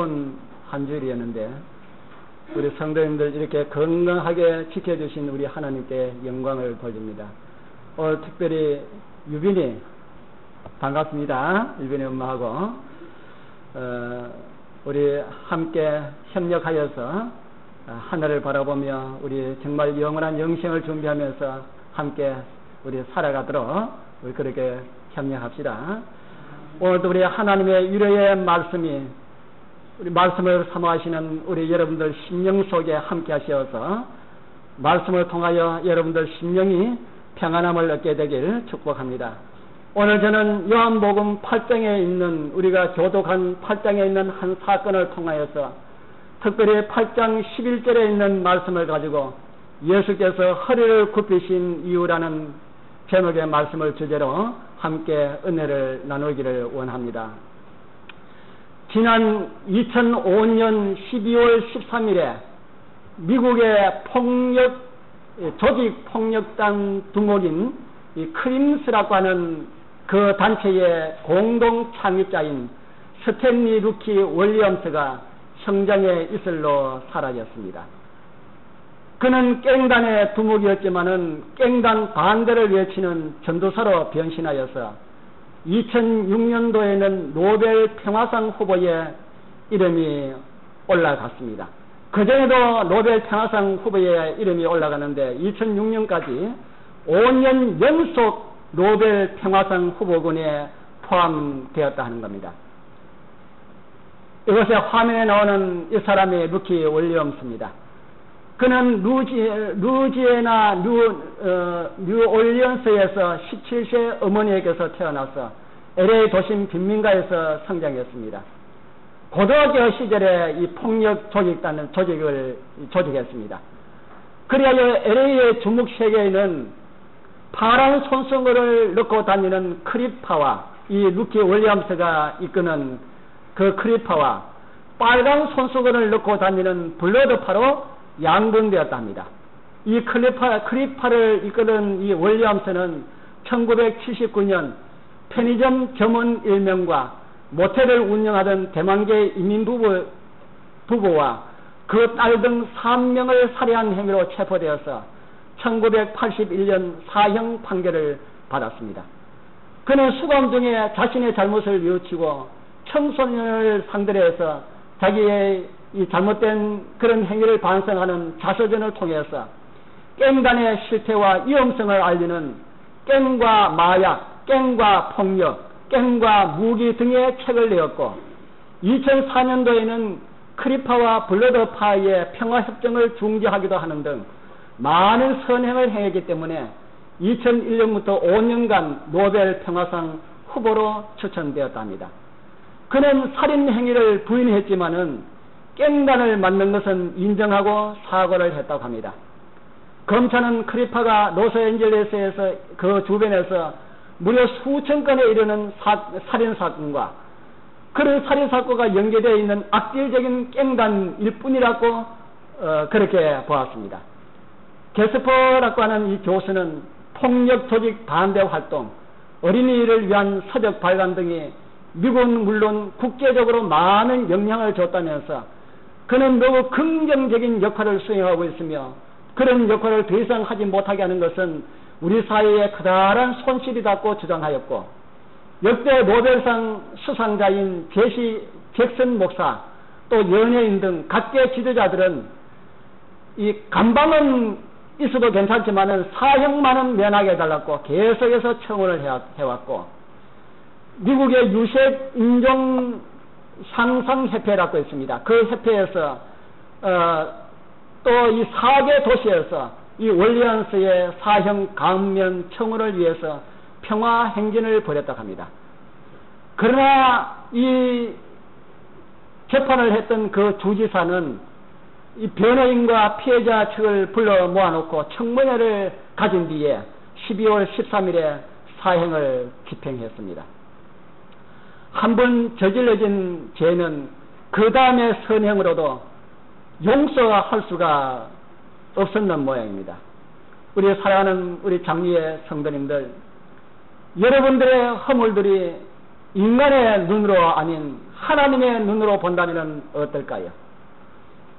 한 주일이었는데 우리 성도님들 이렇게 건강하게 지켜주신 우리 하나님께 영광을 돌립니다. 오늘 특별히 유빈이 반갑습니다. 유빈이 엄마하고 우리 함께 협력하여서 하늘을 바라보며 우리 정말 영원한 영생을 준비하면서 함께 우리 살아가도록 우리 그렇게 협력합시다. 오늘도 우리 하나님의 위로의 말씀이 우리 말씀을 사모하시는 우리 여러분들 심령 속에 함께 하셔서 말씀을 통하여 여러분들 심령이 평안함을 얻게 되길 축복합니다. 오늘 저는 요한복음 8장에 있는 우리가 교독한 8장에 있는 한 사건을 통하여서 특별히 8장 11절에 있는 말씀을 가지고 예수께서 허리를 굽히신 이유라는 제목의 말씀을 주제로 함께 은혜를 나누기를 원합니다. 지난 2005년 12월 13일에 미국의 조직 폭력단 두목인 이 크림스라고 하는 그 단체의 공동 창립자인 스탠리 루키 윌리엄스가 성장의 이슬로 사라졌습니다. 그는 깽단의 두목이었지만은 깽단 반대를 외치는 전도사로 변신하여서 2006년도에는 노벨 평화상 후보에 이름이 올라갔습니다. 그전에도 노벨 평화상 후보에 이름이 올라가는데 2006년까지 5년 연속 노벨 평화상 후보군에 포함되었다 하는 겁니다. 이것에 화면에 나오는 이 사람이 루키 윌리엄스입니다. 그는 루지애나 뉴올리언스에서 17세 어머니에게서 태어나서 LA 도심 빈민가에서 성장했습니다. 고등학교 시절에 이 폭력 조직을 조직했습니다. 그리하여 LA의 주목 세계에는 파란 손수건을 넣고 다니는 크리파와 이 루키 윌리엄스가 이끄는 그 크리파와 빨간 손수건을 넣고 다니는 블러드파로 양분되었다 합니다. 이 크리파를 이끄는 이 윌리엄스는 1979년 편의점 점원 일명과 모텔을 운영하던 대만계 이민 부부와 그 딸 등 3명을 살해한 혐의로 체포되어서 1981년 사형 판결을 받았습니다. 그는 수감 중에 자신의 잘못을 뉘우치고 청소년을 상대로 해서 자기의 이 잘못된 그런 행위를 반성하는 자서전을 통해서 깽단의 실태와 위험성을 알리는 깽과 마약, 깽과 폭력, 깽과 무기 등의 책을 내었고 2004년도에는 크리파와 블러드파의 평화협정을 중지하기도 하는 등 많은 선행을 행했기 때문에 2001년부터 5년간 노벨 평화상 후보로 추천되었답니다. 그는 살인 행위를 부인했지만은 깽단을 만든 것은 인정하고 사과를 했다고 합니다. 검찰은 크리파가 로스앤젤레스에서 그 주변에서 무려 수천 건에 이르는 살인사건과 그런 살인사건과 연계되어 있는 악질적인 깽단일 뿐이라고 그렇게 보았습니다. 게스퍼라고 하는 이 교수는 폭력 조직 반대 활동, 어린이를 위한 서적 발간 등이 미국은 물론 국제적으로 많은 영향을 줬다면서 그는 매우 긍정적인 역할을 수행하고 있으며 그런 역할을 더 이상 하지 못하게 하는 것은 우리 사회의 커다란 손실이라고 주장하였고 역대 노벨상 수상자인 제시 잭슨 목사 또 연예인 등 각계 지도자들은 이 감방은 있어도 괜찮지만은 사형만은 면하게 해달라고 계속해서 청원을 해왔고 미국의 유색 인종 상상협회라고 있습니다. 그 협회에서 또 이 4개 도시에서 이 윌리엄스의 사형 감면 청원을 위해서 평화 행진을 벌였다고 합니다. 그러나 이 재판을 했던 그 주지사는 이 변호인과 피해자 측을 불러 모아놓고 청문회를 가진 뒤에 12월 13일에 사형을 집행했습니다. 한번 저질러진 죄는 그 다음의 선행으로도 용서할 수가 없었는 모양입니다. 우리 사랑하는 우리 장미의 성도님들, 여러분들의 허물들이 인간의 눈으로 아닌 하나님의 눈으로 본다면 어떨까요?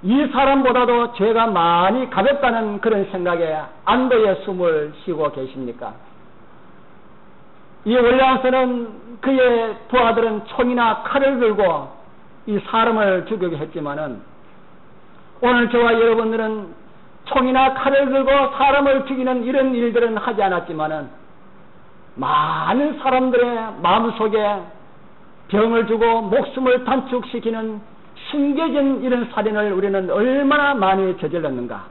이 사람보다도 죄가 많이 가볍다는 그런 생각에 안도의 숨을 쉬고 계십니까? 이 월량서는 그의 부하들은 총이나 칼을 들고 이 사람을 죽이게 했지만은 오늘 저와 여러분들은 총이나 칼을 들고 사람을 죽이는 이런 일들은 하지 않았지만은 많은 사람들의 마음속에 병을 주고 목숨을 단축시키는 숨겨진 이런 살인을 우리는 얼마나 많이 저질렀는가,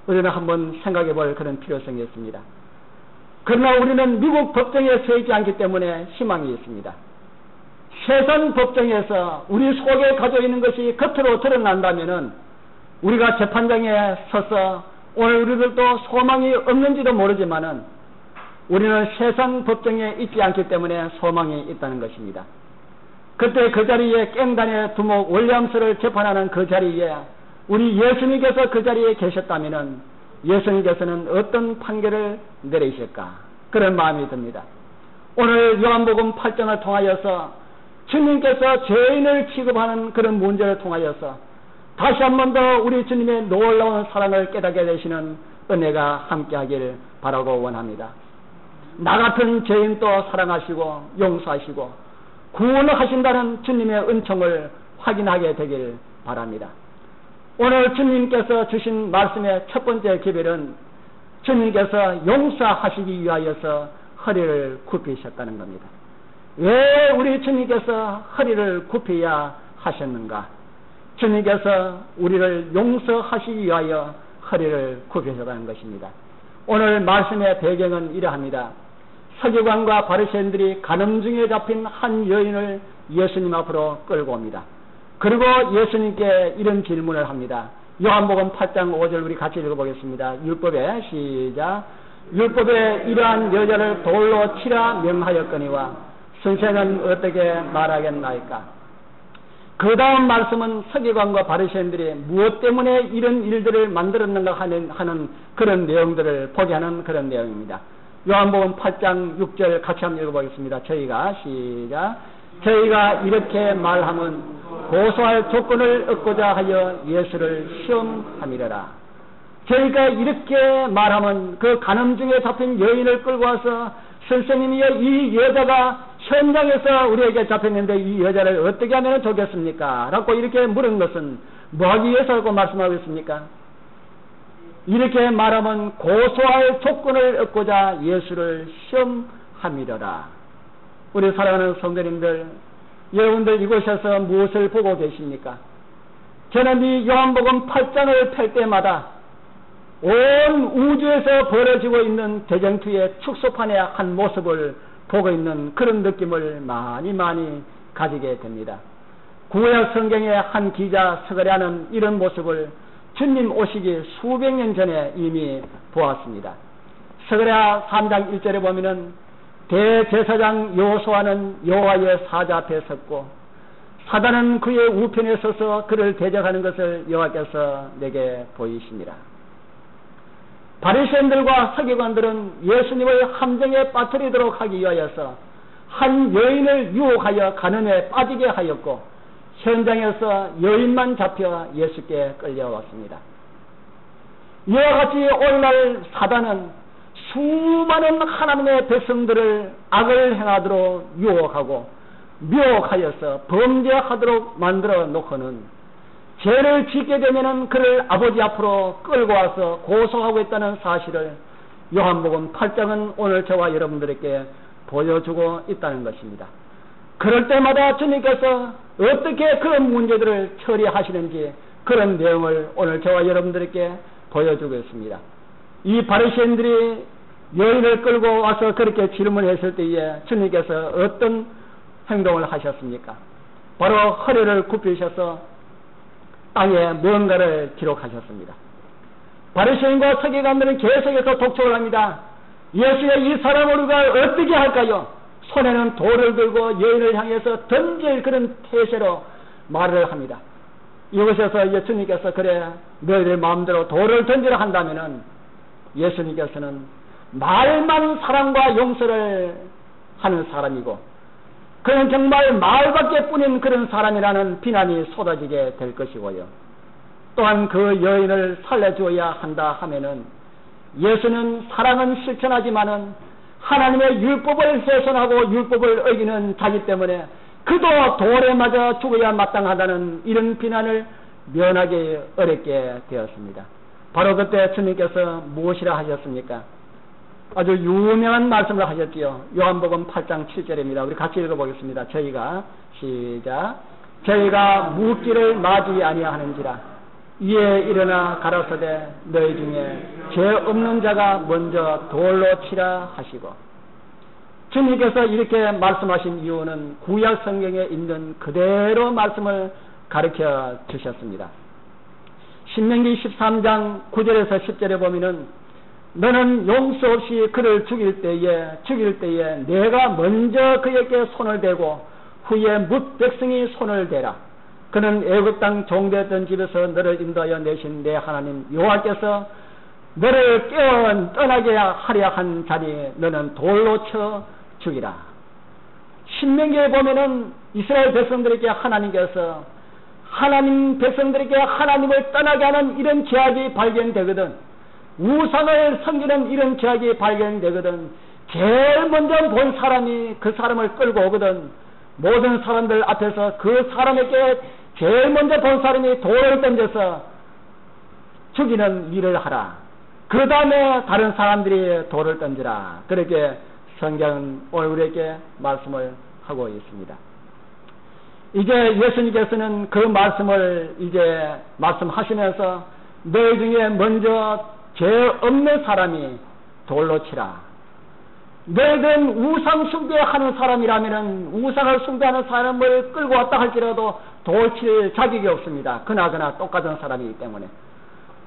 우리는 한번 생각해 볼 그런 필요성이 있습니다. 그러나 우리는 미국 법정에 서 있지 않기 때문에 희망이 있습니다. 세상 법정에서 우리 속에 가지고 있는 것이 겉으로 드러난다면은 우리가 재판장에 서서 오늘 우리들도 소망이 없는지도 모르지만은 우리는 세상 법정에 있지 않기 때문에 소망이 있다는 것입니다. 그때 그 자리에 깽단의 두목 윌리엄스를 재판하는 그 자리에 우리 예수님께서 그 자리에 계셨다면은 예수님께서는 어떤 판결을 내리실까, 그런 마음이 듭니다. 오늘 요한복음 8장을 통하여서 주님께서 죄인을 취급하는 그런 문제를 통하여서 다시 한 번 더 우리 주님의 놀라운 사랑을 깨닫게 되시는 은혜가 함께하길 바라고 원합니다. 나 같은 죄인도 사랑하시고 용서하시고 구원을 하신다는 주님의 은총을 확인하게 되길 바랍니다. 오늘 주님께서 주신 말씀의 첫 번째 기별은 주님께서 용서하시기 위하여서 허리를 굽히셨다는 겁니다. 왜 우리 주님께서 허리를 굽혀야 하셨는가? 주님께서 우리를 용서하시기 위하여 허리를 굽히셨다는 것입니다. 오늘 말씀의 배경은 이러합니다. 서기관과 바리새인들이 간음 중에 잡힌 한 여인을 예수님 앞으로 끌고 옵니다. 그리고 예수님께 이런 질문을 합니다. 요한복음 8장 5절 우리 같이 읽어보겠습니다. 율법에 시작. 율법에 이러한 여자를 돌로 치라 명하였거니와 선생은 어떻게 말하겠나이까? 그 다음 말씀은 서기관과 바리새인들이 무엇 때문에 이런 일들을 만들었는가 하는 그런 내용들을 보게 하는 그런 내용입니다. 요한복음 8장 6절 같이 한번 읽어보겠습니다. 저희가 시작. 저희가 이렇게 말하면 고소할 조건을 얻고자 하여 예수를 시험함이라. 저희가 이렇게 말하면 그 간음 중에 잡힌 여인을 끌고 와서 선생님이여, 이 여자가 현장에서 우리에게 잡혔는데 이 여자를 어떻게 하면 좋겠습니까? 라고 이렇게 물은 것은 뭐하기 위해서라고 말씀하고 있습니까? 이렇게 말하면 고소할 조건을 얻고자 예수를 시험함이라. 우리 사랑하는 성도님들, 여러분들 이곳에서 무엇을 보고 계십니까? 저는 이 요한복음 8장을 펼 때마다 온 우주에서 벌어지고 있는 대쟁투의 축소판의 한 모습을 보고 있는 그런 느낌을 많이 가지게 됩니다. 구약 성경의 한 기자 스가랴는 이런 모습을 주님 오시기 수백 년 전에 이미 보았습니다. 스가랴 3장 1절에 보면은 대제사장 여호수아는 여호와의 사자 앞에 섰고 사단은 그의 우편에 서서 그를 대적하는 것을 여호와께서 내게 보이시니라. 바리새인들과 서기관들은 예수님을 함정에 빠뜨리도록 하기 위하여서 한 여인을 유혹하여 간음에 빠지게 하였고 현장에서 여인만 잡혀 예수께 끌려왔습니다. 이와 같이 오늘날 사단은 수많은 하나님의 백성들을 악을 행하도록 유혹하고 미혹하여서 범죄하도록 만들어 놓고는 죄를 짓게 되면은 그를 아버지 앞으로 끌고 와서 고소하고 있다는 사실을 요한복음 8장은 오늘 저와 여러분들에게 보여주고 있다는 것입니다. 그럴 때마다 주님께서 어떻게 그런 문제들을 처리하시는지 그런 내용을 오늘 저와 여러분들에게 보여주고 있습니다. 이 바리새인들이 여인을 끌고 와서 그렇게 질문했을 때에 주님께서 어떤 행동을 하셨습니까? 바로 허리를 굽히셔서 땅에 무언가를 기록하셨습니다. 바리새인과 서기관들은 계속해서 독촉을 합니다. 예수의 이 사람을 우리가 어떻게 할까요? 손에는 돌을 들고 여인을 향해서 던질 그런 태세로 말을 합니다. 이곳에서 예수님께서 그래 너희들 마음대로 돌을 던지라 한다면은 예수님께서는 말만 사랑과 용서를 하는 사람이고 그는 정말 말밖에 뿐인 그런 사람이라는 비난이 쏟아지게 될 것이고요. 또한 그 여인을 살려주어야 한다 하면은 예수는 사랑은 실천하지만은 하나님의 율법을 훼손하고 율법을 어기는 자기 때문에 그도 돌에 맞아 죽어야 마땅하다는 이런 비난을 면하기 어렵게 되었습니다. 바로 그때 주님께서 무엇이라 하셨습니까? 아주 유명한 말씀을 하셨지요. 요한복음 8장 7절입니다. 우리 같이 읽어보겠습니다. 저희가 시작. 저희가 묻기를 맞이 아니하는지라 이에 일어나 가라사대 너희 중에 죄 없는 자가 먼저 돌로 치라 하시고, 주님께서 이렇게 말씀하신 이유는 구약 성경에 있는 그대로 말씀을 가르쳐 주셨습니다. 신명기 13장 9절에서 10절에 보면은 너는 용서 없이 그를 죽일 때에 내가 먼저 그에게 손을 대고 후에 뭇 백성이 손을 대라. 그는 애굽 땅 종되었던 집에서 너를 인도하여 내신 내 하나님 여호와께서 너를 깨어 떠나게 하려 한 자니 너는 돌로 쳐 죽이라. 신명기에 보면은 이스라엘 백성들에게 하나님께서 하나님 백성들에게 하나님을 떠나게 하는 이런 죄악이 발견되거든, 우상을 섬기는 이런 죄악이 발견되거든, 제일 먼저 본 사람이 그 사람을 끌고 오거든. 모든 사람들 앞에서 그 사람에게 제일 먼저 본 사람이 돌을 던져서 죽이는 일을 하라. 그 다음에 다른 사람들이 돌을 던지라. 그렇게 성경은 오늘 우리에게 말씀을 하고 있습니다. 이제 예수님께서는 그 말씀을 이제 말씀하시면서 너희 중에 먼저 죄 없는 사람이 돌로 치라. 너희들은 우상 숭배하는 사람이라면은 우상을 숭배하는 사람을 끌고 왔다 할지라도 돌 칠 자격이 없습니다. 그나저나 똑같은 사람이기 때문에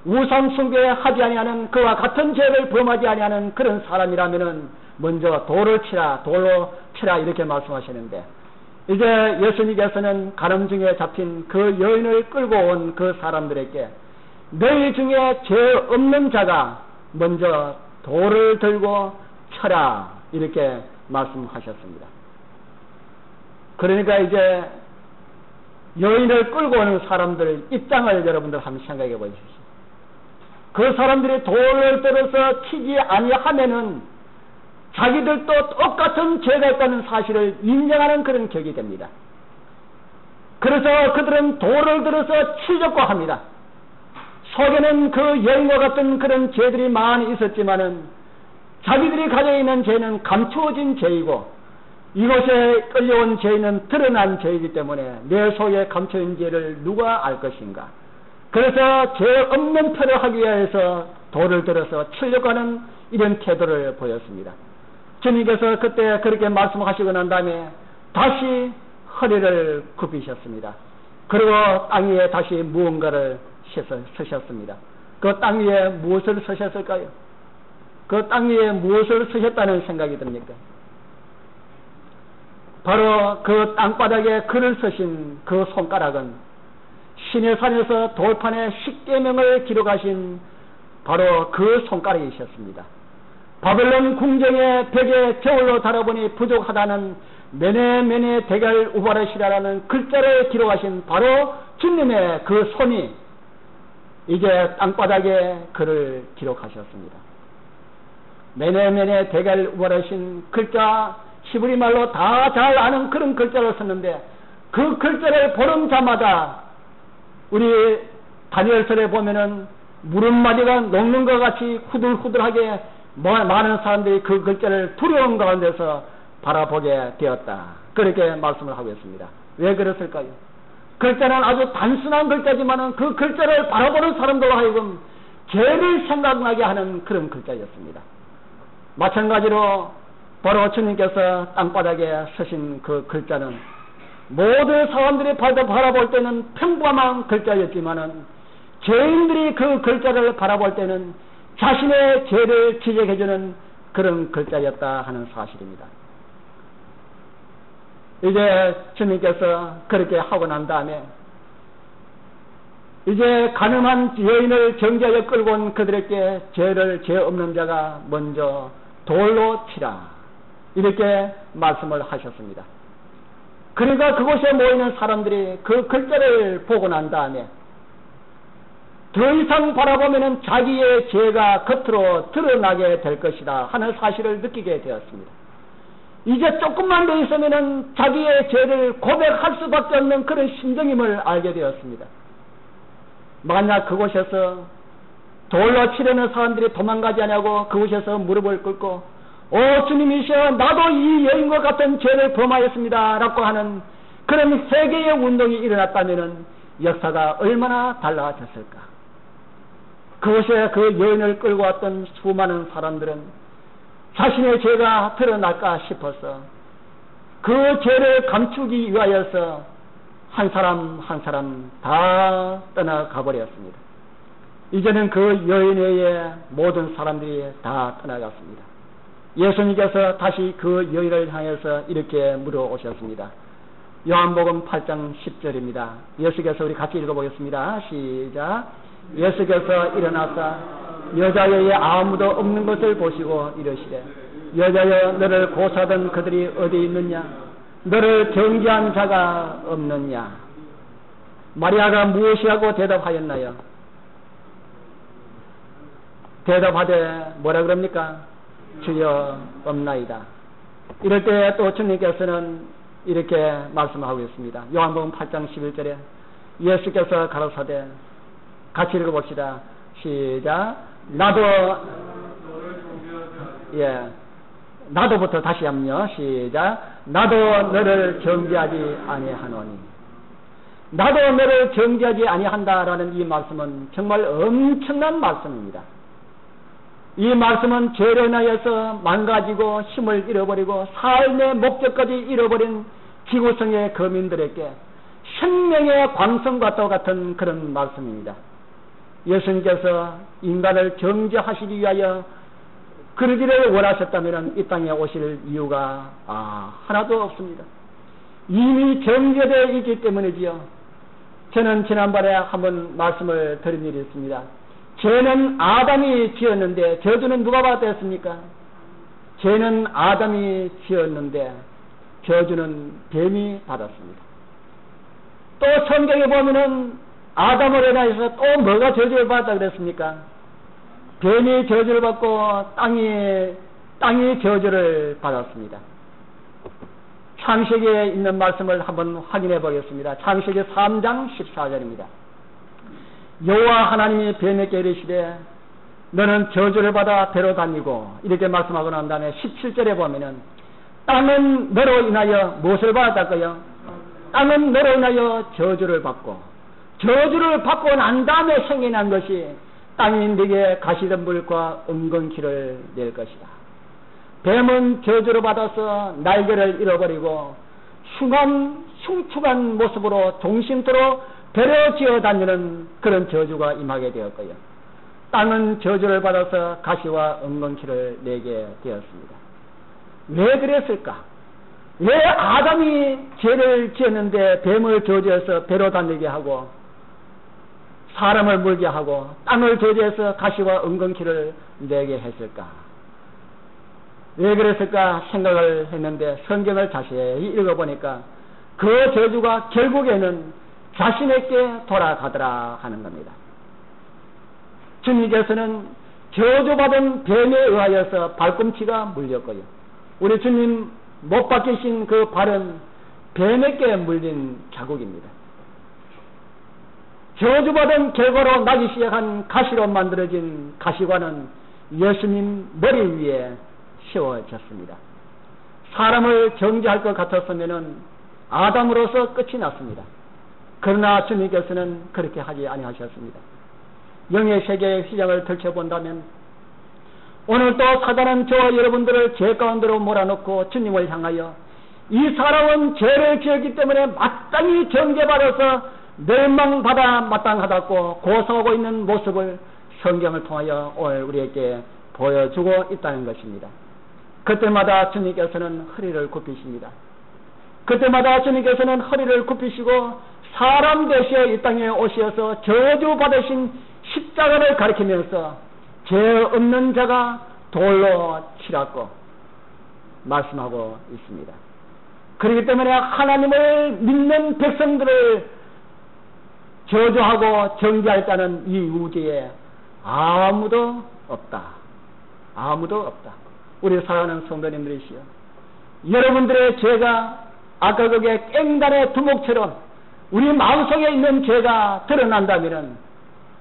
우상 숭배하지 아니하는 그와 같은 죄를 범하지 아니하는 그런 사람이라면은 먼저 돌을 치라, 돌로 치라 이렇게 말씀하시는데, 이제 예수님께서는 가늠 중에 잡힌 그 여인을 끌고 온 그 사람들에게 너희 중에 죄 없는 자가 먼저 돌을 들고 쳐라 이렇게 말씀하셨습니다. 그러니까 이제 여인을 끌고 오는 사람들 입장을 여러분들 한번 생각해 보십시오. 그 사람들이 돌을 들어서 치지 아니하면은 자기들도 똑같은 죄가 있다는 사실을 인정하는 그런 격이 됩니다. 그래서 그들은 돌을 들어서 치려고 합니다. 속에는 그 여인과 같은 그런 죄들이 많이 있었지만은 자기들이 가지고 있는 죄는 감추어진 죄이고 이곳에 끌려온 죄는 드러난 죄이기 때문에 내 속에 감춰진 죄를 누가 알 것인가. 그래서 죄 없는 표를 하기 위해서 돌을 들어서 치려고 하는 이런 태도를 보였습니다. 주님께서 그때 그렇게 말씀하시고 난 다음에 다시 허리를 굽히셨습니다. 그리고 땅 위에 다시 무언가를 서셨습니다. 그 땅 위에 무엇을 서셨을까요? 그 땅 위에 무엇을 서셨다는 생각이 듭니까? 바로 그 땅바닥에 글을 서신 그 손가락은 시내산에서 돌판에 십계명을 기록하신 바로 그 손가락이셨습니다. 바벨론 궁정의 벽에 저울로 달아보니 부족하다는 메네메네 대갈 우바르시라라는 글자를 기록하신 바로 주님의 그 손이 이제 땅바닥에 글을 기록하셨습니다. 메네메네 대갈 우바르신 글자, 히브리 말로 다 잘 아는 그런 글자를 썼는데 그 글자를 보는 자마다 우리 다니엘서에 보면은 무릎마디가 녹는 것 같이 후들후들하게 많은 사람들이 그 글자를 두려움 가운데서 바라보게 되었다. 그렇게 말씀을 하고 있습니다. 왜 그랬을까요? 글자는 아주 단순한 글자지만은 그 글자를 바라보는 사람들로 하여금 죄를 생각나게 하는 그런 글자였습니다. 마찬가지로 바로 주님께서 땅바닥에 서신 그 글자는 모든 사람들이 바라볼 때는 평범한 글자였지만은 죄인들이 그 글자를 바라볼 때는 자신의 죄를 지적해주는 그런 글자였다 하는 사실입니다. 이제 주님께서 그렇게 하고 난 다음에 이제 가늠한 여인을 정죄하여 끌고 온 그들에게 죄 없는 자가 먼저 돌로 치라 이렇게 말씀을 하셨습니다. 그러니까 그곳에 모이는 사람들이 그 글자를 보고 난 다음에 더 이상 바라보면은 자기의 죄가 겉으로 드러나게 될 것이다 하는 사실을 느끼게 되었습니다. 이제 조금만 더 있으면은 자기의 죄를 고백할 수밖에 없는 그런 심정임을 알게 되었습니다. 만약 그곳에서 돌로 치려는 사람들이 도망가지 않냐고 그곳에서 무릎을 꿇고 주님이시여 나도 이 여인과 같은 죄를 범하였습니다 라고 하는 그런 회개의 운동이 일어났다면 역사가 얼마나 달라졌을까. 그곳에 그 여인을 끌고 왔던 수많은 사람들은 자신의 죄가 드러날까 싶어서 그 죄를 감추기 위하여서 한 사람 한 사람 다 떠나가 버렸습니다. 이제는 그 여인 외에 모든 사람들이 다 떠나갔습니다. 예수님께서 다시 그 여인을 향해서 이렇게 물어오셨습니다. 요한복음 8장 10절입니다. 예수께서 우리 같이 읽어보겠습니다. 시작. 예수께서 일어나사 여자여에 아무도 없는 것을 보시고 이르시되 여자여 너를 고사하던 그들이 어디 있느냐 너를 정죄한 자가 없느냐. 마리아가 무엇이라고 대답하였나요? 대답하되 뭐라 그럽니까? 주여 없나이다. 이럴 때 또 주님께서는 이렇게 말씀하고 있습니다. 요한복음 8장 11절에 예수께서 가로사대 같이 읽어봅시다. 시작. 나도부터 다시 하면요. 시작. 나도 너를 정죄하지 아니하노니. 나도 너를 정죄하지 아니한다라는 이 말씀은 정말 엄청난 말씀입니다. 이 말씀은 죄로 인하여서 망가지고 힘을 잃어버리고 삶의 목적까지 잃어버린 지구성의 거민들에게 생명의 광선과 똑같은 그런 말씀입니다. 예수님께서 인간을 정죄하시기 위하여 그러기를 원하셨다면 이 땅에 오실 이유가 하나도 없습니다. 이미 정죄되어 있기 때문이지요. 저는 지난번에 한번 말씀을 드린 일이 있습니다. 죄는 아담이 지었는데 저주는 누가 받았습니까? 죄는 아담이 지었는데 저주는 뱀이 받았습니다. 또 성경에 보면은 아담으로 인해서 또 뭐가 저주를 받았다 그랬습니까? 뱀이 저주를 받고 땅이 저주를 받았습니다. 창세기에 있는 말씀을 한번 확인해 보겠습니다. 창세기 3장 14절입니다. 여호와 하나님이 뱀에게 이르시되 너는 저주를 받아 배로 다니고 이렇게 말씀하고 난 다음에 17절에 보면은 땅은 너로 인하여 무엇을 받았다고요? 땅은 너로 인하여 저주를 받고 난 다음에 생겨난 것이 땅이 네게 가시덤불과 은근키를 낼 것이다. 뱀은 저주를 받아서 날개를 잃어버리고 흉측한 모습으로 동심토로 배로 지어 다니는 그런 저주가 임하게 되었고요. 땅은 저주를 받아서 가시와 은근키를 내게 되었습니다. 왜 그랬을까? 왜 아담이 죄를 지었는데 뱀을 저주해서 배로 다니게 하고 사람을 물게 하고 땅을 저주해서 가시와 은근키를 내게 했을까? 왜 그랬을까 생각을 했는데 성경을 자세히 읽어보니까 그 저주가 결국에는 자신에게 돌아가더라 하는 겁니다. 주님께서는 저주받은 뱀에 의하여서 발꿈치가 물렸고요. 우리 주님 못 박히신 그 발은 뱀에게 물린 자국입니다. 저주받은 결과로 나기 시작한 가시로 만들어진 가시관은 예수님 머리 위에 세워졌습니다. 사람을 정죄할 것 같았으면 아담으로서 끝이 났습니다. 그러나 주님께서는 그렇게 하지 아니하셨습니다. 영의 세계의 휘장을 펼쳐본다면 오늘 또 사단은 저와 여러분들을 죄 가운데로 몰아넣고 주님을 향하여 이 사람은 죄를 지었기 때문에 마땅히 정죄받아서 멸망받아 마땅하다고 고성하고 있는 모습을 성경을 통하여 오늘 우리에게 보여주고 있다는 것입니다. 그때마다 주님께서는 허리를 굽히십니다. 그때마다 주님께서는 허리를 굽히시고 사람 되시어 이 땅에 오셔서 저주받으신 십자가를 가리키면서 죄 없는 자가 돌로 치라고 말씀하고 있습니다. 그렇기 때문에 하나님을 믿는 백성들을 저주하고 정죄할 자는 이 우주에 아무도 없다. 아무도 없다. 우리 사랑하는 성도님들이시여, 여러분들의 죄가 아까 그게 깽단의 두목처럼 우리 마음속에 있는 죄가 드러난다면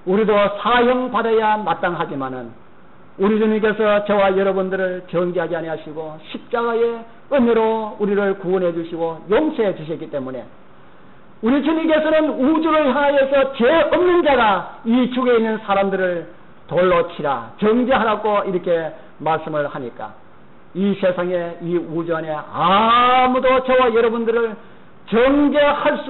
우리도 사형받아야 마땅하지만은 우리 주님께서 저와 여러분들을 정죄하지 아니하시고 십자가의 은혜로 우리를 구원해 주시고 용서해 주셨기 때문에 우리 주님께서는 우주를 향하여서 죄 없는 자가 이 죽에 있는 사람들을 돌로 치라, 정죄하라고 이렇게 말씀을 하니까 이 세상에 이 우주 안에 아무도 저와 여러분들을 정죄할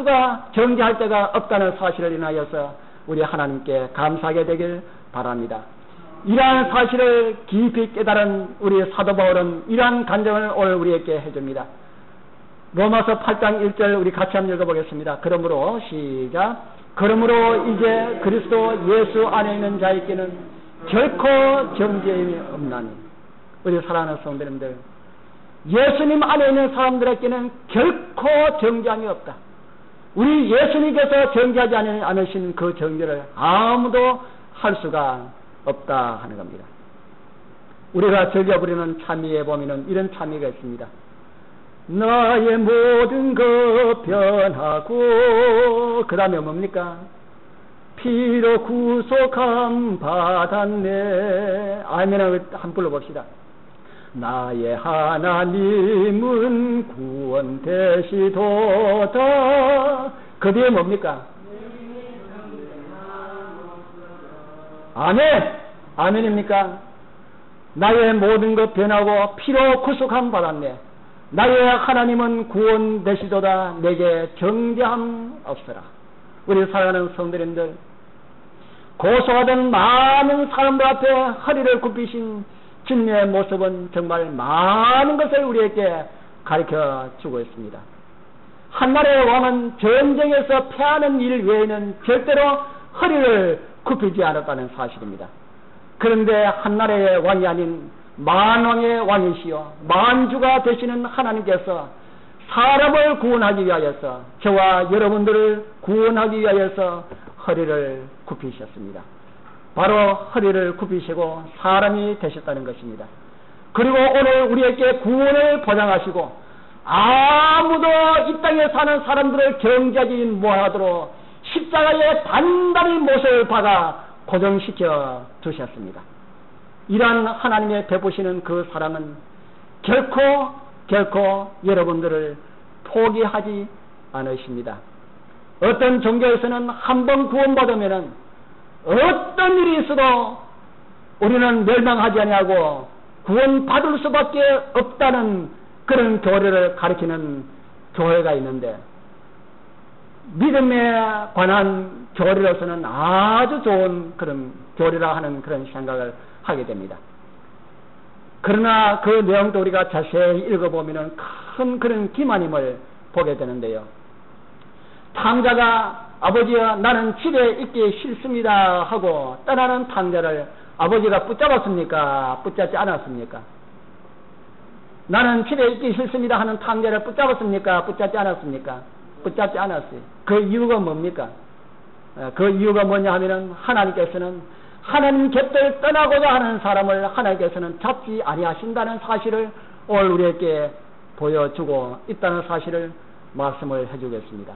자가 없다는 사실을 인하여서 우리 하나님께 감사하게 되길 바랍니다. 이러한 사실을 깊이 깨달은 우리 사도 바울은 이러한 간증을 오늘 우리에게 해줍니다. 로마서 8장 1절 우리 같이 한번 읽어보겠습니다. 그러므로 시작. 그러므로 이제 그리스도 예수 안에 있는 자에게는 결코 정죄임이 없나니. 우리 사랑하는 성도님들, 예수님 안에 있는 사람들에게는 결코 정죄함이 없다. 우리 예수님께서 정죄하지 않으신 그 정죄를 아무도 할 수가 없다 하는 겁니다. 우리가 즐겨 부르는 찬미에 보면은 이런 찬미가 있습니다. 나의 모든 것 변하고, 그 다음에 뭡니까? 피로 구속함 받았네. 아멘을 한 불러봅시다. 나의 하나님은 구원되시도다. 그 뒤에 뭡니까? 아멘! 아멘입니까? 나의 모든 것 변하고 피로 구속함 받았네. 나의 하나님은 구원되시도다. 내게 정죄함 없어라. 우리 사랑하는 성도님들, 고소하던 많은 사람들 앞에 허리를 굽히신 주님의 모습은 정말 많은 것을 우리에게 가르쳐 주고 있습니다. 한나라의 왕은 전쟁에서 패하는 일 외에는 절대로 허리를 굽히지 않았다는 사실입니다. 그런데 한나라의 왕이 아닌 만왕의 왕이시여 만주가 되시는 하나님께서 사람을 구원하기 위하여서, 저와 여러분들을 구원하기 위하여서 허리를 굽히셨습니다. 바로 허리를 굽히시고 사람이 되셨다는 것입니다. 그리고 오늘 우리에게 구원을 보장하시고 아무도 이 땅에 사는 사람들을 정죄하지 못하도록 십자가에 단단히 못을 박아 고정시켜 두셨습니다. 이러한 하나님의 베푸시는 그 사랑은 결코 여러분들을 포기하지 않으십니다. 어떤 종교에서는 한번 구원받으면은 어떤 일이 있어도 우리는 멸망하지 아니하고 구원받을 수밖에 없다는 그런 교리를 가리키는 교회가 있는데, 믿음에 관한 교리로서는 아주 좋은 그런 교리라 하는 그런 생각을 하게 됩니다. 그러나 그 내용도 우리가 자세히 읽어보면 큰 그런 기만임을 보게 되는데요. 탕자가 아버지여 나는 집에 있기 싫습니다 하고 떠나는 탕자를 아버지가 붙잡았습니까? 붙잡지 않았습니까? 나는 집에 있기 싫습니다 하는 탕자를 붙잡았습니까? 붙잡지 않았습니까? 붙잡지 않았어요. 그 이유가 뭡니까? 그 이유가 뭐냐 하면은 하나님께서는 하나님 곁을 떠나고자 하는 사람을 하나님께서는 잡지 아니하신다는 사실을 오늘 우리에게 보여주고 있다는 사실을 말씀을 해주겠습니다.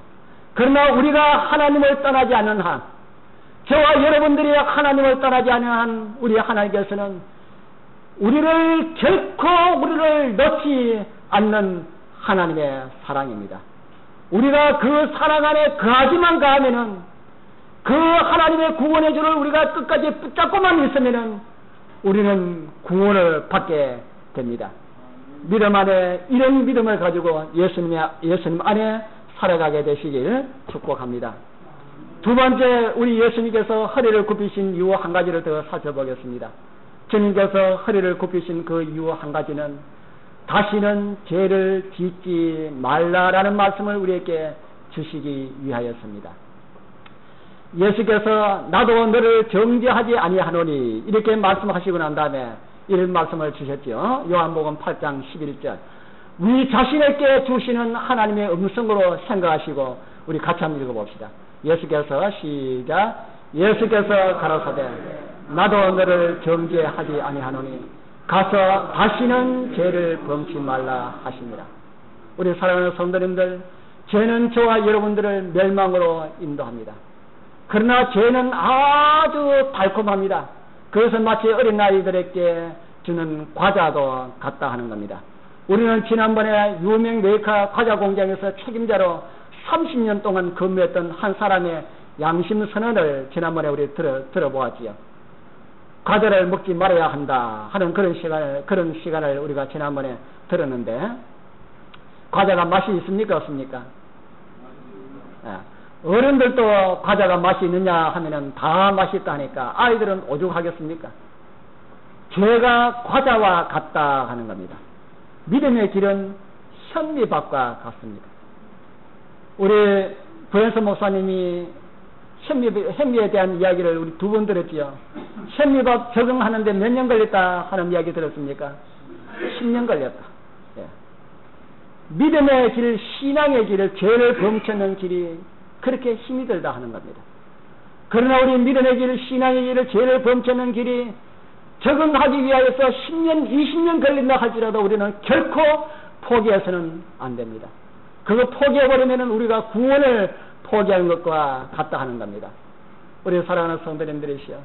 그러나 우리가 하나님을 떠나지 않는 한, 저와 여러분들이 하나님을 떠나지 않는 한 우리 하나님께서는 우리를 결코 놓지 않는 하나님의 사랑입니다. 우리가 그 사랑 안에 거하지만 가면은 그 하나님의 구원의 줄을 우리가 끝까지 붙잡고만 있으면은 우리는 구원을 받게 됩니다. 믿음 안에 이런 믿음을 가지고 예수님 안에 살아가게 되시길 축복합니다. 두 번째, 우리 예수님께서 허리를 굽히신 이유 한 가지를 더 살펴보겠습니다. 주님께서 허리를 굽히신 그 이유 한 가지는 다시는 죄를 짓지 말라라는 말씀을 우리에게 주시기 위하였습니다. 예수께서 나도 너를 정죄하지 아니하노니 이렇게 말씀하시고 난 다음에 이런 말씀을 주셨죠. 요한복음 8장 11절 우리 자신에게 주시는 하나님의 음성으로 생각하시고 우리 같이 한번 읽어봅시다. 예수께서 시작. 예수께서 가라사대 나도 너를 정죄하지 아니하노니 가서 다시는 죄를 범치 말라 하시니라. 우리 사랑하는 성도님들, 죄는 저와 여러분들을 멸망으로 인도합니다. 그러나 죄는 아주 달콤합니다. 그것은 마치 어린아이들에게 주는 과자도 같다 하는 겁니다. 우리는 지난번에 유명 메이커 과자 공장에서 책임자로 30년 동안 근무했던 한 사람의 양심 선언을 지난번에 우리 들어보았지요. 과자를 먹지 말아야 한다 하는 그런 시간을 우리가 지난번에 들었는데, 과자가 맛이 있습니까 없습니까? 어른들도 과자가 맛이 있느냐 하면은 다 맛있다 하니까 아이들은 오죽하겠습니까? 죄가 과자와 같다 하는 겁니다. 믿음의 길은 현미밥과 같습니다. 우리 부현서 목사님이 현미에 대한 이야기를 우리 두 번 들었지요. 현미밥 적응하는데 몇 년 걸렸다 하는 이야기 들었습니까? 10년 걸렸다. 예. 믿음의 길, 신앙의 길을, 죄를 범치는 길이 그렇게 힘이 들다 하는 겁니다. 그러나 우리 믿음의 길, 신앙의 길을, 죄를 범치는 길이 적응하기 위하여서 10년, 20년 걸린다 할지라도 우리는 결코 포기해서는 안 됩니다. 그거 포기해버리면 우리가 구원을 포기하는 것과 같다 하는 겁니다. 우리 사랑하는 성도님들이시여,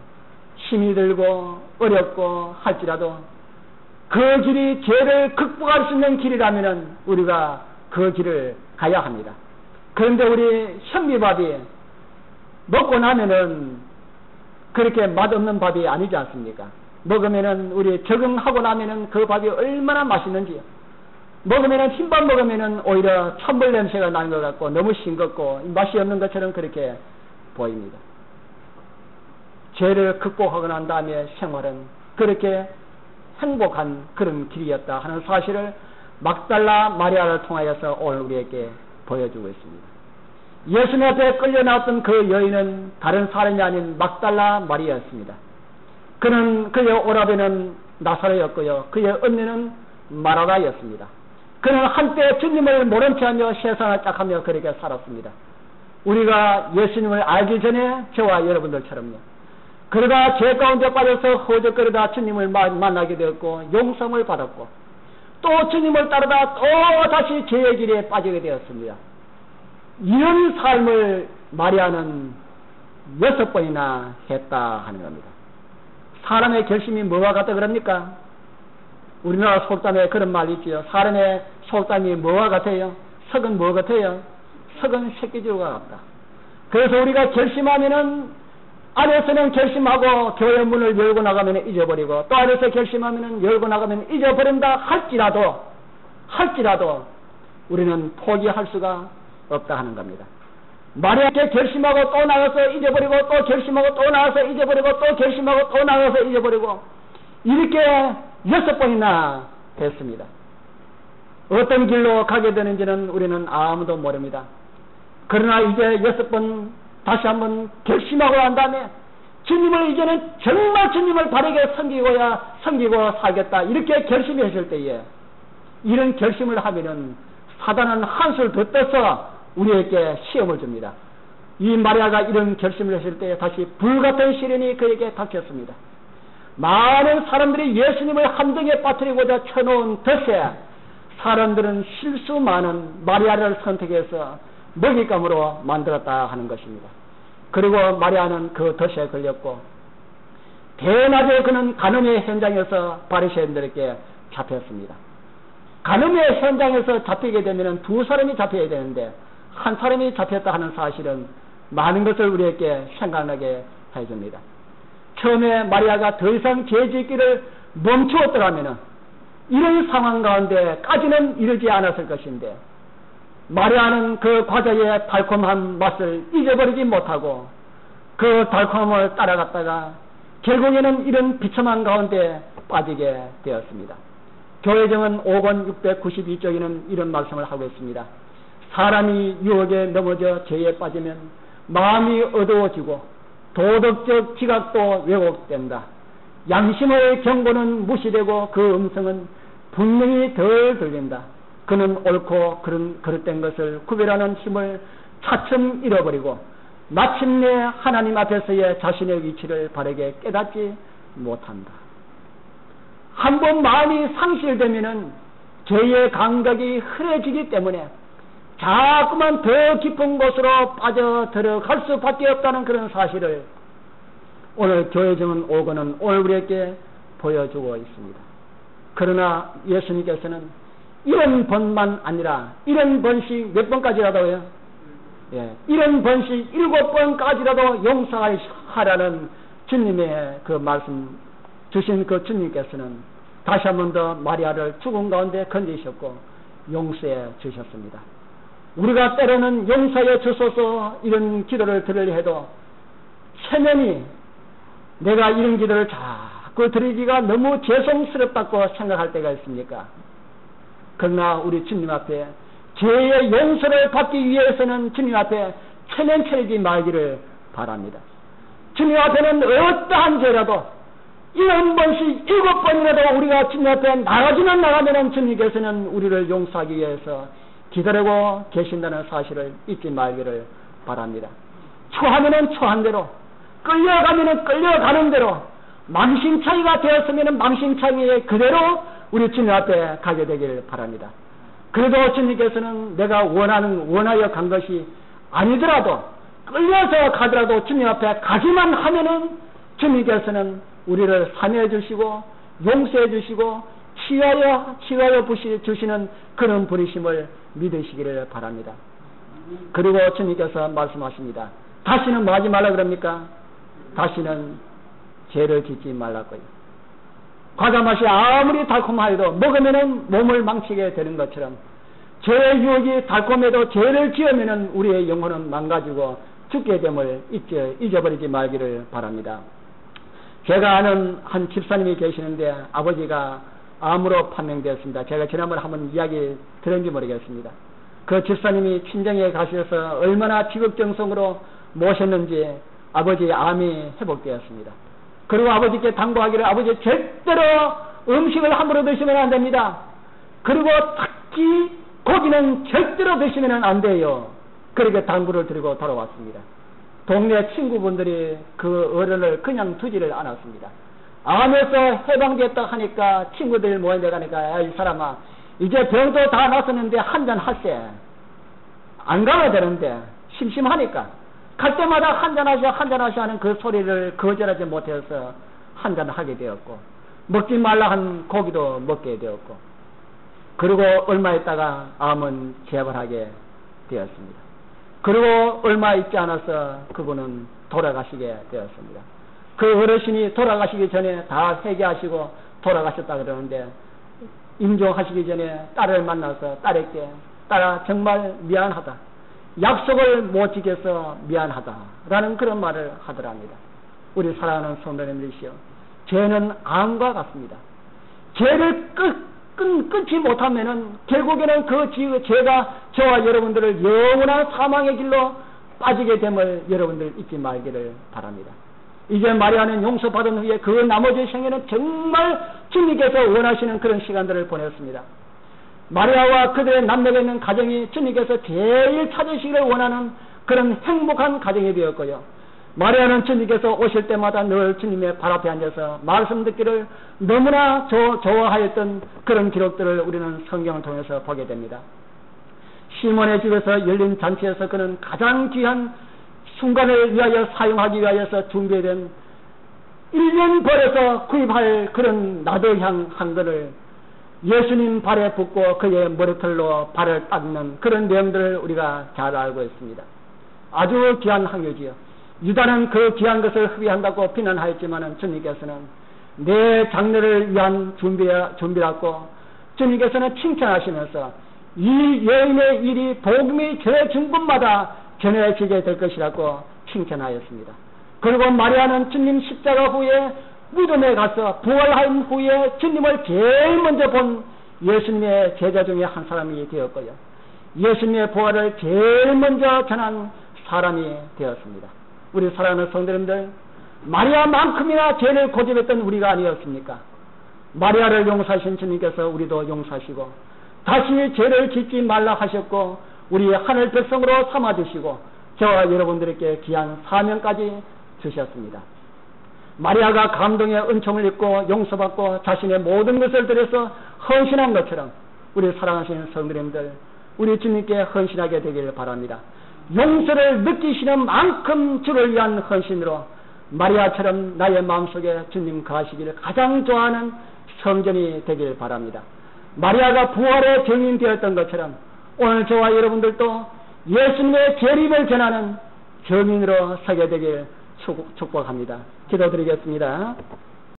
힘이 들고 어렵고 할지라도 그 길이 죄를 극복할 수 있는 길이라면 우리가 그 길을 가야 합니다. 그런데 우리 현미밥이 먹고 나면은 그렇게 맛없는 밥이 아니지 않습니까? 먹으면은 우리 적응하고 나면은 그 밥이 얼마나 맛있는지요. 먹으면은 흰밥 먹으면은 오히려 찬물 냄새가 나는 것 같고 너무 싱겁고 맛이 없는 것처럼 그렇게 보입니다. 죄를 극복하고 난 다음에 생활은 그렇게 행복한 그런 길이었다 하는 사실을 막달라 마리아를 통하여서 오늘 우리에게 보여주고 있습니다. 예수님 앞에 끌려 나왔던 그 여인은 다른 사람이 아닌 막달라 마리아였습니다. 그의 오라버니는 나사로였고요. 그의 언니는 마라다였습니다. 그는 한때 주님을 모른 체하며 세상을 짝하며 그렇게 살았습니다. 우리가 예수님을 알기 전에 저와 여러분들처럼요. 그러다 죄 가운데 빠져서 허적거리다 주님을 만나게 되었고 용서를 받았고 또 주님을 따르다 또 다시 죄의 길에 빠지게 되었습니다. 이런 삶을 마리아는 6번이나 했다 하는 겁니다. 사람의 결심이 뭐와 같다 그럽니까? 우리나라 속담에 그런 말이 있지요. 사람의 속담이 뭐와 같아요? 석은 뭐 같아요? 석은 새끼줄과 같다. 그래서 우리가 결심하면은 안에서는 결심하고 교회 문을 열고 나가면 잊어버리고 또 안에서 결심하면은 열고 나가면 잊어버린다 할지라도 우리는 포기할 수가 없다 하는 겁니다. 마리아께 결심하고 또 나가서 잊어버리고 또 결심하고 또 나가서 잊어버리고 또 결심하고 또 나가서 잊어버리고 이렇게 6번이나 됐습니다. 어떤 길로 가게 되는지는 우리는 아무도 모릅니다. 그러나 이제 6번 다시 한번 결심하고 난 다음에 주님을 이제는 정말 주님을 바르게 섬기고 살겠다 이렇게 결심했을 때에 이런 결심을 하면은 사단은 한술 더 떠서 우리에게 시험을 줍니다. 이 마리아가 이런 결심을 했을 때 다시 불같은 시련이 그에게 닥쳤습니다. 많은 사람들이 예수님을 함정에 빠뜨리고자 쳐놓은 덫에 사람들은 실수 많은 마리아를 선택해서 먹잇감으로 만들었다 하는 것입니다. 그리고 마리아는 그 덫에 걸렸고 대낮에 그는 간음의 현장에서 바리새인들에게 잡혔습니다. 간음의 현장에서 잡히게 되면 두 사람이 잡혀야 되는데 한 사람이 잡혔다 하는 사실은 많은 것을 우리에게 생각나게 해줍니다. 처음에 마리아가 더 이상 죄 짓기를 멈추었더라면 이런 상황 가운데까지는 이르지 않았을 것인데 마리아는 그 과자의 달콤한 맛을 잊어버리지 못하고 그 달콤함을 따라갔다가 결국에는 이런 비참한 가운데 빠지게 되었습니다. 교회정은 5권 692쪽에는 이런 말씀을 하고 있습니다. 사람이 유혹에 넘어져 죄에 빠지면 마음이 어두워지고 도덕적 지각도 왜곡된다. 양심의 경고는 무시되고 그 음성은 분명히 덜 들린다. 그는 옳고 그릇된 것을 구별하는 힘을 차츰 잃어버리고 마침내 하나님 앞에서의 자신의 위치를 바르게 깨닫지 못한다. 한번 마음이 상실되면은 죄의 감각이 흐려지기 때문에 자꾸만 더 깊은 곳으로 빠져들어갈 수밖에 없다는 그런 사실을 오늘 교회정은 5권은 오늘 우리에게 보여주고 있습니다. 그러나 예수님께서는 이런 번만 아니라 이런 번씩 몇 번까지라도요? 이런 번씩 7번까지라도 용서하라는 주님의 그 말씀 주신 그 주님께서는 다시 한 번 더 마리아를 죽음 가운데 건지셨고 용서해 주셨습니다. 우리가 때로는 용서해 주소서 이런 기도를 드리려 해도 체면이 내가 이런 기도를 자꾸 드리기가 너무 죄송스럽다고 생각할 때가 있습니까? 그러나 우리 주님 앞에 죄의 용서를 받기 위해서는 주님 앞에 체면 차리지 말기를 바랍니다. 주님 앞에는 어떠한 죄라도 1번씩 7번이라도 우리가 주님 앞에 나가면은 주님께서는 우리를 용서하기 위해서 기다리고 계신다는 사실을 잊지 말기를 바랍니다. 초하면은 초한 대로, 끌려가면은 끌려가는 대로, 망신차이가 되었으면은 망신차이에 그대로 우리 주님 앞에 가게 되기를 바랍니다. 그래도 주님께서는 내가 원하여 간 것이 아니더라도 끌려서 가더라도 주님 앞에 가기만 하면은 주님께서는 우리를 사매해 주시고 용서해 주시고 치유하여 주시는 그런 부르심을 믿으시기를 바랍니다. 그리고 주님께서 말씀하십니다. 다시는 뭐 하지 말라 그럽니까? 다시는 죄를 짓지 말라고요. 과자 맛이 아무리 달콤하여도 먹으면은 몸을 망치게 되는 것처럼 죄의 유혹이 달콤해도 죄를 지으면은 우리의 영혼은 망가지고 죽게 됨을 잊어버리지 말기를 바랍니다. 제가 아는 한 집사님이 계시는데 아버지가 암으로 판명되었습니다. 제가 지난번에 한번 이야기 들은지 모르겠습니다. 그 집사님이 친정에 가셔서 얼마나 지극정성으로 모셨는지 아버지의 암이 회복되었습니다. 그리고 아버지께 당부하기를 아버지 절대로 음식을 함부로 드시면 안 됩니다. 그리고 특히 고기는 절대로 드시면 안 돼요. 그렇게 당부를 드리고 돌아왔습니다. 동네 친구분들이 그 어른을 그냥 두지를 않았습니다. 암에서 해방됐다 하니까 친구들 모여내가니까 이 사람아 이제 병도 다 났었는데 한잔 할세. 안 가야 되는데 심심하니까 갈 때마다 한잔하시 하는 그 소리를 거절하지 못해서 한잔하게 되었고 먹지 말라 한 고기도 먹게 되었고 그리고 얼마 있다가 암은 재발하게 되었습니다. 그리고 얼마 있지 않아서 그분은 돌아가시게 되었습니다. 그 어르신이 돌아가시기 전에 다 회개하시고 돌아가셨다 그러는데 임종하시기 전에 딸을 만나서 딸에게 딸아 정말 미안하다. 약속을 못 지켜서 미안하다라는 그런 말을 하더랍니다. 우리 사랑하는 성도님들이시여, 죄는 암과 같습니다. 죄를 끊지 못하면은 결국에는 그 죄가 저와 여러분들을 영원한 사망의 길로 빠지게 됨을 여러분들 잊지 말기를 바랍니다. 이제 마리아는 용서받은 후에 그 나머지 생애는 정말 주님께서 원하시는 그런 시간들을 보냈습니다. 마리아와 그들의 남매가 있는 가정이 주님께서 제일 찾으시기를 원하는 그런 행복한 가정이 되었고요. 마리아는 주님께서 오실 때마다 늘 주님의 발 앞에 앉아서 말씀 듣기를 너무나 좋아하였던 그런 기록들을 우리는 성경을 통해서 보게 됩니다. 시몬의 집에서 열린 잔치에서 그는 가장 귀한 순간을 위하여 사용하기 위하여서 준비된 1년 벌에서 구입할 그런 나도향 한 건을 예수님 발에 붓고 그의 머리털로 발을 닦는 그런 내용들을 우리가 잘 알고 있습니다. 아주 귀한 향유지요. 유다는 그 귀한 것을 흡입한다고 비난하였지만 주님께서는 내 장례를 위한 준비라고 주님께서는 칭찬하시면서 이 여인의 일이 복음이 전해진 곳마다 전해지게 될 것이라고 칭찬하였습니다. 그리고 마리아는 주님 십자가 후에 무덤에 가서 부활한 후에 주님을 제일 먼저 본 예수님의 제자 중에 한 사람이 되었고요. 예수님의 부활을 제일 먼저 전한 사람이 되었습니다. 우리 사랑하는 성도님들, 마리아만큼이나 죄를 고집했던 우리가 아니었습니까? 마리아를 용서하신 주님께서 우리도 용서하시고 다시 죄를 짓지 말라 하셨고 우리 하늘 백성으로 삼아주시고 저와 여러분들에게 귀한 사명까지 주셨습니다. 마리아가 감동의 은총을 입고 용서받고 자신의 모든 것을 들여서 헌신한 것처럼 우리 사랑하시는 성도님들, 우리 주님께 헌신하게 되길 바랍니다. 용서를 느끼시는 만큼 주를 위한 헌신으로 마리아처럼 나의 마음속에 주님 가시기를 가장 좋아하는 성전이 되길 바랍니다. 마리아가 부활의 증인 되었던 것처럼 오늘 저와 여러분들도 예수님의 재림을 전하는 증인으로 서게 되길 축복합니다. 기도드리겠습니다.